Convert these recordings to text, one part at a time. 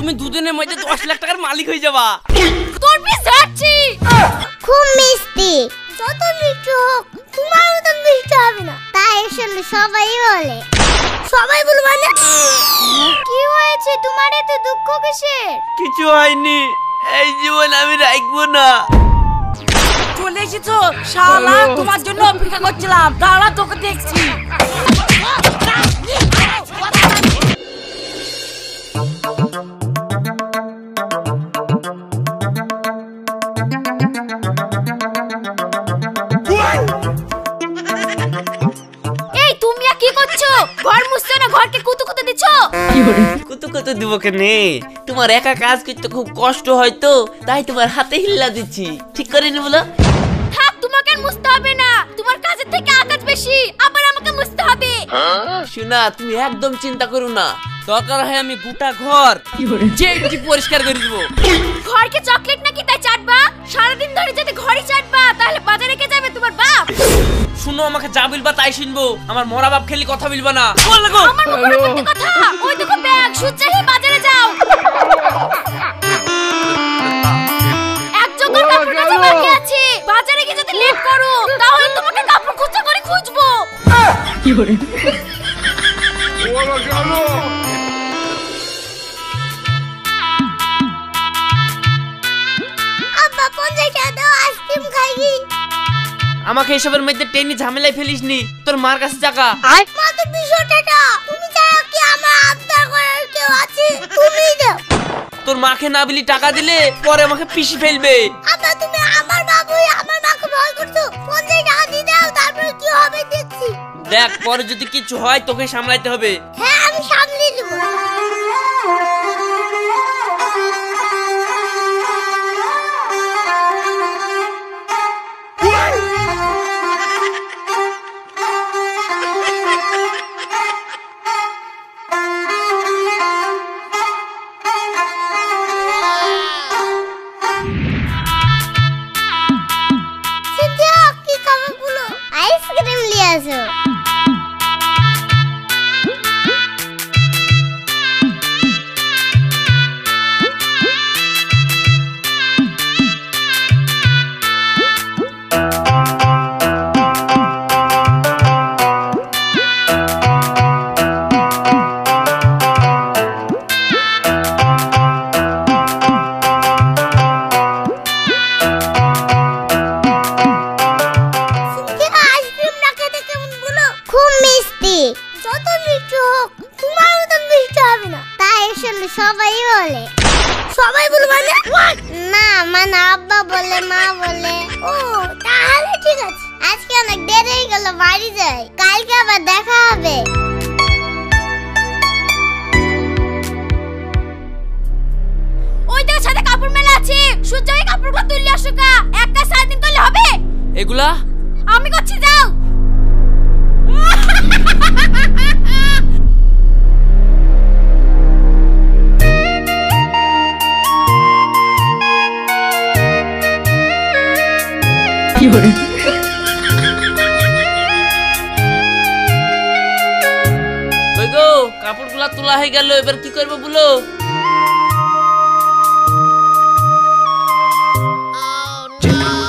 তুমি দুদিনের মধ্যে 10 লাখ টাকার মালিক হয়ে যাবা। তোর পিছ যাচ্ছি। খুব মিষ্টি, যত মিষ্টি হোক তোমার মতো মিষ্টি হবে না। তাই আসলে সবাই বলে। সবাই বলে মানে? কি হয়েছে তোমার এত দুঃখ কিসের? কিছু হয়নি, এই জীবন আমি রাখবো না। চলে এসেছো শালা, তোমার জন্য অপেক্ষা করছিলাম। দাঁড়া তোকে দেখছি। এই তুমি কি করছো? ঘর মুছছো না ঘরকে কুতুকুতু দিচ্ছ? কুতুকুতু দিব কেনে? তোমার একা কাজ করতে খুব কষ্ট হয় তো, তাই তোমার হাতে হিল্লা দিচ্ছি। ঠিক করে নি বলো? থাক, তোমাকে আর মুছতে হবে না। তোমার কাজের থেকে আকাশ বেশি, আবার আমাকে মুছতে হবে। শোনা, তুমি একদম চিন্তা করো না। দরকার হয় আমি গোটা ঘর যেটি পরিষ্কার করে দিব। ঘরকে চকলেট নাকি তাই চাটবা? সারাদিন ধরে যদি ঘরই চাটবা তাহলে বাজারে কে যাবে? তোমার বাপ। শুনো, আমাকে যা বলবা তাই শুনবো। আমার মরা বাপ খেলি কথা বলবা না। আমার মুখের মধ্যে কথা। ওই দেখো ব্যাগ, সুচ্চা হয়ে বাজারে যাও। এক জোগাড় কাপড় কাচা বাকি আছে। বাজারে গিয়ে যদি লেট করো তাহলে তোমাকে কাপড় খুঁজে করে খুঁজবো। কি করে? আব্বা 50 টাকা দাও, আইসক্রিম খাইবি। আমাকে এসবের মধ্যে টেনে ঝামেলায় ফেলিস নি। তোর মার কাছে টাকা। মাত্র 200 টাকা। তুমি ছাড়া কি আমার আবদার করার কেউ আছে? তুমি দাও। তোর মাকে না বলি টাকা দিলে পরে আমাকে পিষি ফেলবে। আব্বা তুমি আমার বাবু, আমার মাকে ভয় করছো। 50 টাকা দিয়ে দাও, তারপর কি হবে দেখছি। দেখ, পরে যদি কিছু হয় তোকে সামলাইতে হবে। হ্যাঁ, আমি সামলে নেব। আইসক্রিম নিয়ে আসো। সবাই বলে। সবাই বলে মানে? না মানে আব্বা বলে, মা বলে। ও তাহলে ঠিক আছে। আজকে অনেক দেরি হয়ে গেল, বাড়ি যাই। কালকে আবার দেখা হবে। ওই তো সাথে কাপড় মেলা আছে, সূর্যই কাপড়গুলো তুলে আসো গা। একটা সারাদিন করলে হবে? এগুলা আমি করছি, যাও। কাপড়গুলা তোলা হয়ে গেল, এবার কি করবো বলো?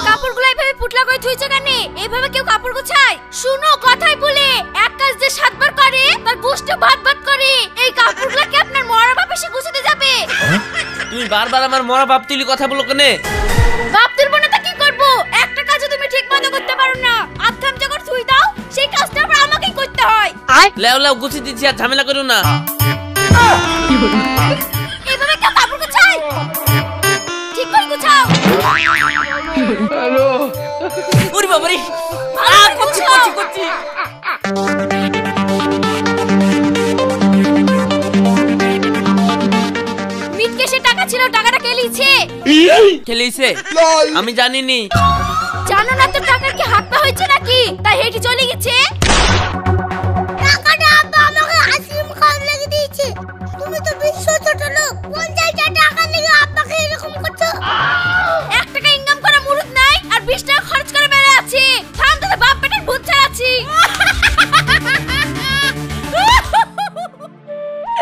কাপড়গুলো এইভাবে পুটলা করে থুইছো কেন? এইভাবে কেউ কাপড় গোছায়? শুনো, কথাই বলে এক কাজ যে 7 বার করে তার গোষ্ঠ ভাত ভাত করে। এই কাপড়গুলো কি আপনার মরা বাপ এসে গোছাতে যাবে? তুমি বারবার আমার মরা বাপ তুলি কথা বলো কেন? বাপ তুলবো না তা কি করবো? একটা কাজও তুমি ঠিক মতো করতে পারো না। আত্মাম যখন থুই দাও সেই কাজটা আবার আমাকেই করতে হয়। লেও লেও গুছিয়ে দিচ্ছি, আর ঝামেলা করো না। এইভাবে কেউ কাপড় গোছায়? ঠিক করে গোছাও। হ্যালো, ওরে বাবা রে, করছি করছি করছি। মিটকে সে টাকা ছিল, টাকাটা কে লিছে? কে লিছে? আমি জানিনি। জানো না তো টাকার কি হাত পা হয়েছে নাকি? তাই হেঁটে চলে গেছে। টাকাটা আব্বা আমাকে আইসক্রিম খাওয়ার লেগে দিয়েছে। তুমি তো বিশ্ব ছোট লোক, 50 টাকা লেগে আব্বাকে এরকম করছো? 1 টাকা ইনকাম করা মুরুদ নাই আর 20 টাকা খরচ করে বেড়ে আছে। থাম তো, বাপ বেটার ভূত ছাড়াচ্ছি।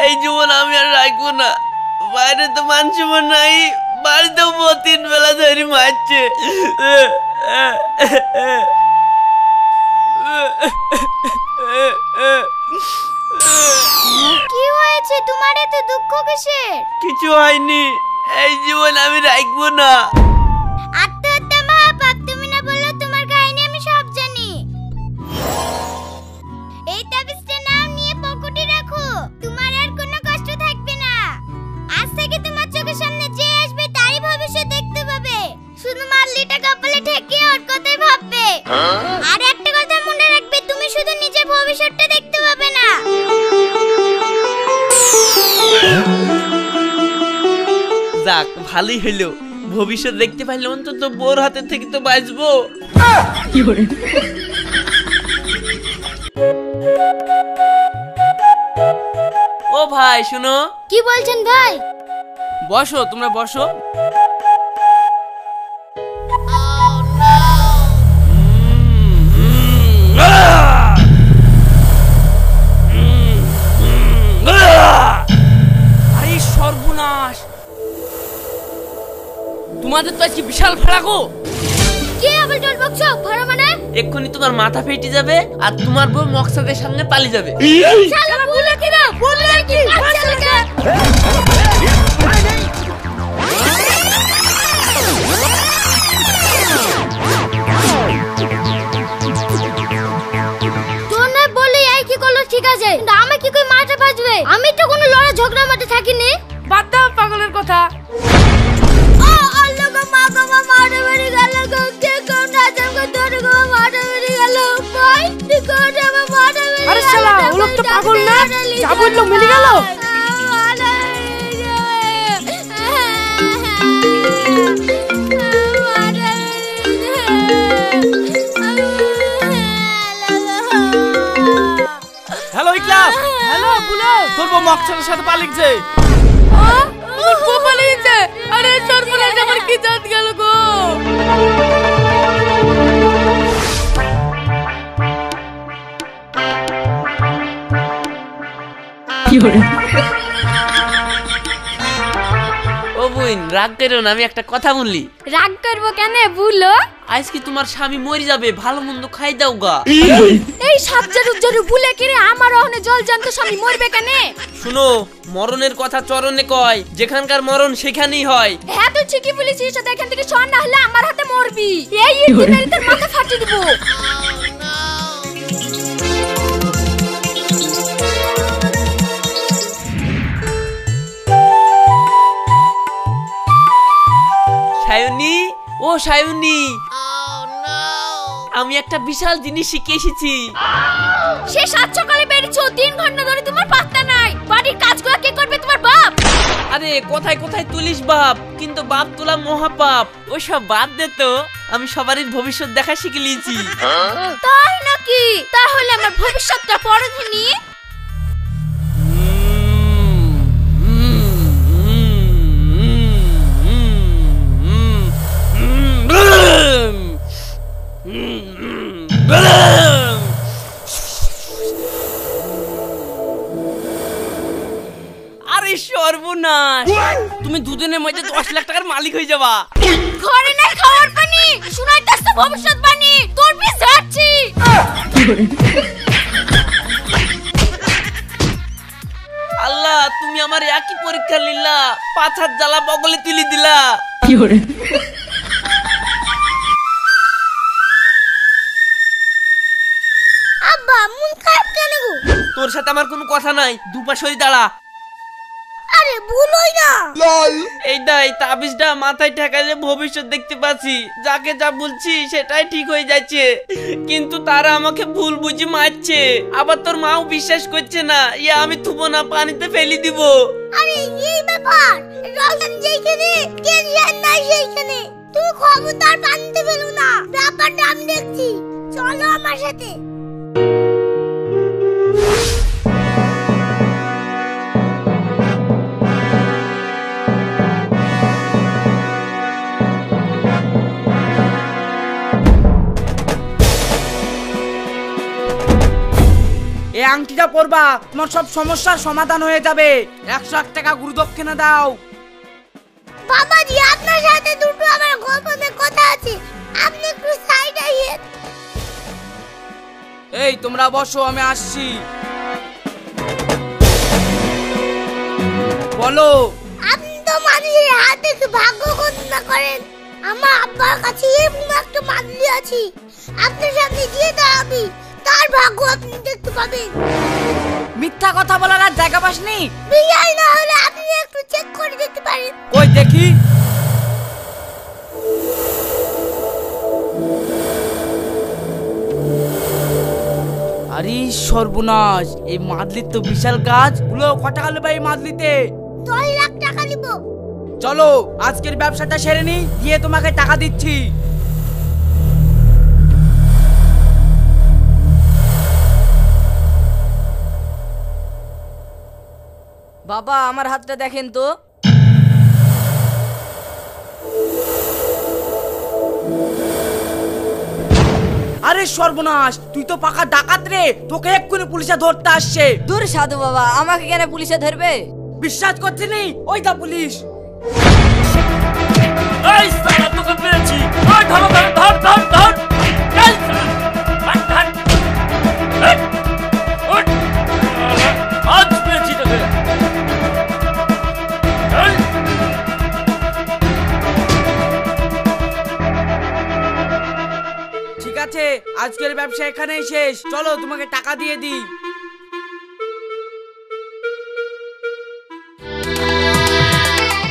এই জীবন আমি আর রাখবো না। বাইরে তো মানুষ নাই, বাড়িতেও 3 বেলা ধরে মারছে। কি হয়েছে তোমার, এত দুঃখ কিসের? কিছু হয়নি, এই জীবন আমি রাখবো না। আত্মহত্যা মহাপাপ, তুমি না বললো তোমার কাহিনী আমি সব জানি। এই তাবিজটা নাও, নিয়ে পকেটে রাখো, তোমার আর কোনো কষ্ট থাকবে না। আজ থেকে তোমার চোখের সামনে যে আসবে তারই ভবিষ্যৎ দেখতে পাবে। শুধু মাল্লিটা কপালে ঠেকে ওর কথাই ভাববে। আর একটা কথা মনে রাখবে, তুমি শুধু নিজের ভবিষ্যৎটা দেখতে পাবে না। যাক, ভালোই হইলো, ভবিষ্যৎ দেখতে পাইলে অন্তত বোর হাতে থেকে তো বাঁচবো। ও ভাই শুনো। কি বলছেন ভাই? বসো, তোমরা বসো। আরে সর্বনাশ, তোমাদের তো আজকে বিশাল ফাড়া গো। কি আবার জল বকছো? ভাড়া মানে? এক্ষুনি তোমার মাথা ফেটে যাবে আর তোমার বউ মকসদের সামনে পালিয়ে যাবে। শালা বলে কি না, বললে কি বাচ্চাকে। তোনে বলি এই কি করলো ঠিক আছে, কিন্তু আমি কি কই মাঠে বাজবে? আমি তো কোনো লড়া ঝগড়া মাঠে থাকিনি। বাদ দাও পাগলের কথা। ও আল্লাহ গো, মা গো, মা মাঠে বেরিয়ে গেল গো, কে কোন রাজার গো তোর গো মাঠে বেরিয়ে গেল। ভাই তুই কোন আমার মাঠে বেরিয়ে গেল। আরে শালা, ও লোক তো পাগল না, যা বললো মিলে গেল। হ্যালো ইকলাস। হ্যালো বুলো, তোর বউ মকসদের সাথে পালিয়েছে। ও পালিয়েছে? আরে সর্বনাশ, আমার কি জাত গেল গো। ও বোন, রাগ করো না, আমি একটা কথা বলি। রাগ করবো কেন বুলো? আজ কি তোমার স্বামী মরে যাবে, ভালো মন্দ খাই দাও গা। এই সাবজারু বুলে কিরে আমার ওখানে জল জানতো স্বামী মরবে কেন? শুনো, মরণের কথা চরণে কয়, যেখানকার মরণ সেখানেই হয়। হ্যাঁ তুই ঠিকই বলেছিস, সাথে এখান থেকে সর না হলে আমার হাতে মরবি। এই ইঞ্জিনিয়ার তোর মাথা ফাটিয়ে দিব। সায়নী, ও সায়নী, আমি একটা বিশাল জিনিস শিখে এসেছি। সে 7 সকালে বেরিয়েছো, 3 ঘন্টা ধরে তোমার পাত্তা নাই। বাড়ির কাজগুলো কে করবে? তোমার বাপ। আরে কোথায় কোথায় তুলিস বাপ, কিন্তু বাপ তোলা মহাপাপ। ওসব বাদ দে তো, আমি সবারই ভবিষ্যৎ দেখা শিখে নিয়েছি। তাই নাকি? তাহলে আমার ভবিষ্যৎটা পড়ে শুনি। আরে সর্বনাশ, তুমি দুদিনের মধ্যে 10 লাখ টাকার মালিক হয়ে যাবা। ঘরে নাই খাওয়ার পানি, শুনাইতাছ ভবিষ্যৎ বাণী, তোর পিছে যাচ্ছি। আল্লাহ, তুমি আমার একই পরীক্ষা নিলা, 5 হাত জ্বালা বগলে তুলি দিলা। আব্বা মন খারাপ কেন গো? তোর সাথে আমার কোনো কথা নাই, দুপাশে দাঁড়া। আরে ভুলোই না। এই দাই তাবিজটা মাথায় ঠেকাইলে ভবিষ্যৎ দেখতে পাচ্ছি, যাকে যা বলছি সেটাই ঠিক হয়ে যাচ্ছে, কিন্তু তারা আমাকে ভুল বুঝি মারছে। আবার তোর মাও বিশ্বাস করছে না, ইয়া আমি থুবো না, পানিতে ফেলে দিব। আরে এই ব্যাপার, রতন যেখানে টেনশন নাই সেইখানে। তুমি খবরদার পানিতে ফেলো না, ব্যাপারটা আমি দেখছি। চলো আমার সাথে। এই আংটিটা পরবা, তোমার সব সমস্যার সমাধান হয়ে যাবে। 100 লাখ টাকা গুরুদক্ষিণা দাও। বাবাজি আপনার সাথে দুটো আমার গোপনে কথা আছে, আপনি একটু সাইড আইয়েন। এই তোমরা বসো, আমি আসছি। বলো। আপনি তো মানুষের হাত দেখে ভাগ্য গণনা করেন। আমার আব্বার কাছে এরকম একটা মাদলি আছে, আপনার সামনে দিয়ে দাঁড়াবি, তার ভাগ্য আপনি দেখতে পাবেন। মিথ্যা কথা বলার আর জায়গা পাসনি? বিয়াই না হলে আপনি একটু চেক করে দেখতে পারেন। কই দেখি। আরে সর্বনাশ, এই মাদলির তো বিশাল কাজ। গুলো কত টাকা নেবে এই মাদলিতে? 10 লাখ টাকা নিব। চলো আজকের ব্যবসাটা সেরে নি, দিয়ে তোমাকে টাকা দিচ্ছি। বাবা আমার হাতটা দেখেন তো। আরে সর্বনাশ, তুই তো পাকা ডাকাত রে, তোকে এক্ষুনি পুলিশে ধরতে আসছে। দূর সাধু বাবা, আমাকে কেন পুলিশে ধরবে? বিশ্বাস করছিনি? ওই দা পুলিশ। এই সালা তোকে পেয়েছি। ওই ধর ধর ধর ধর ধর। এই ধর। এই ওঠ। আজ পেয়েছি তোকে। এই ঠিক আছে, আজকের ব্যবসা এখানেই শেষ। চলো তোমাকে টাকা দিয়ে দিই।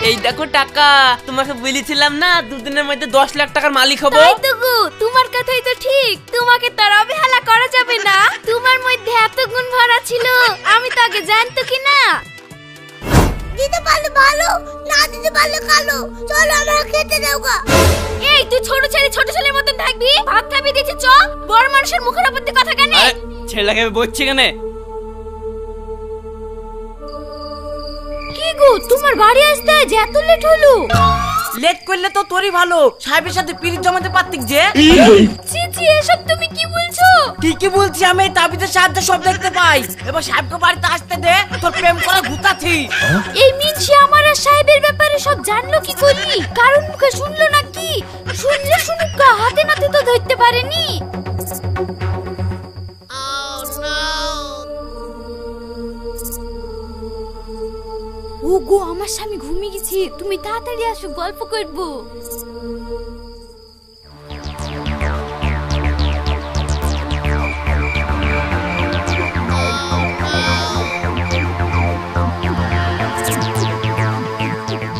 এই দেখো টাকা, তোমাকে বলেছিলাম না দুদিনের মধ্যে 10 লাখ টাকার মালিক হবো। তাই তো গো, তোমার কথাই তো ঠিক। তোমাকে তার অবহেলা করা যাবে না। তোমার মধ্যে এত গুণ ভরা ছিল, আমি তো আগে জানতো কি না। দিতে পারলে ভালো, না দিতে পারলে কালো। চলো আমরা খেতে দাও গা। এই তুই ছোট ছেলের মতন থাকবি? ভাত খাবি দিয়েছি চ। বড় মানুষের মুখের উপর দিয়ে কথা কেন? আরে ছেলেটাকে বলছি কেন? কি গো, তোমার বাড়ি আসতে আজ এত লেট হলো? লেট করলে তো তোরই ভালো, সাহেবের সাথে পিরিত জমাতে পারতিক যে। চিচি এসব তুমি কি বলছো? ঠিকই বলছি, আমি এই তাবিজের সাহায্যে সব দেখতে পাই। এবার সাহেবকে বাড়িতে আসতে দে, তোর প্রেম করা ঘুতাছি। এই মিনসি আমার আর সাহেবের ব্যাপারে সব জানলো কি করি? কারণ মুখে শুনলো নাকি? শুনলে শুনুক গা, হাতে নাতে তো ধরতে পারেনি। ওগো আমার স্বামী ঘুমিয়ে গেছে, তুমি তাড়াতাড়ি আসো, গল্প করবো।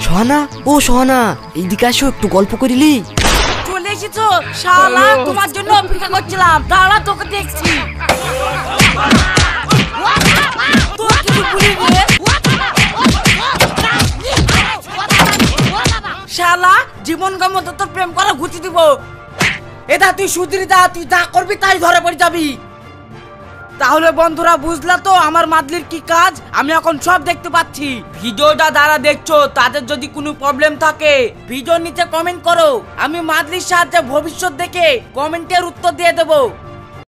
সোহানা, ও সোহানা, এইদিকে আসো, একটু গল্প করিলি। চলে এসেছো? শালা তোমার জন্য অপেক্ষা করছিলাম, দাঁড়া তোকে দেখছি। তোর কিছু ভুলি রে শালা, জীবন গম তো তোর প্রেম করা ঘুচি দিব। এটা তুই সুধরি দা, তুই যা করবি তাই ধরে পড়ে যাবি। তাহলে বন্ধুরা বুঝলা তো আমার মাদলির কি কাজ? আমি এখন সব দেখতে পাচ্ছি। ভিডিওটা যারা দেখছো তাদের যদি কোনো প্রবলেম থাকে ভিডিওর নিচে কমেন্ট করো, আমি মাদলির সাহায্যে ভবিষ্যৎ দেখে কমেন্টের উত্তর দিয়ে দেবো।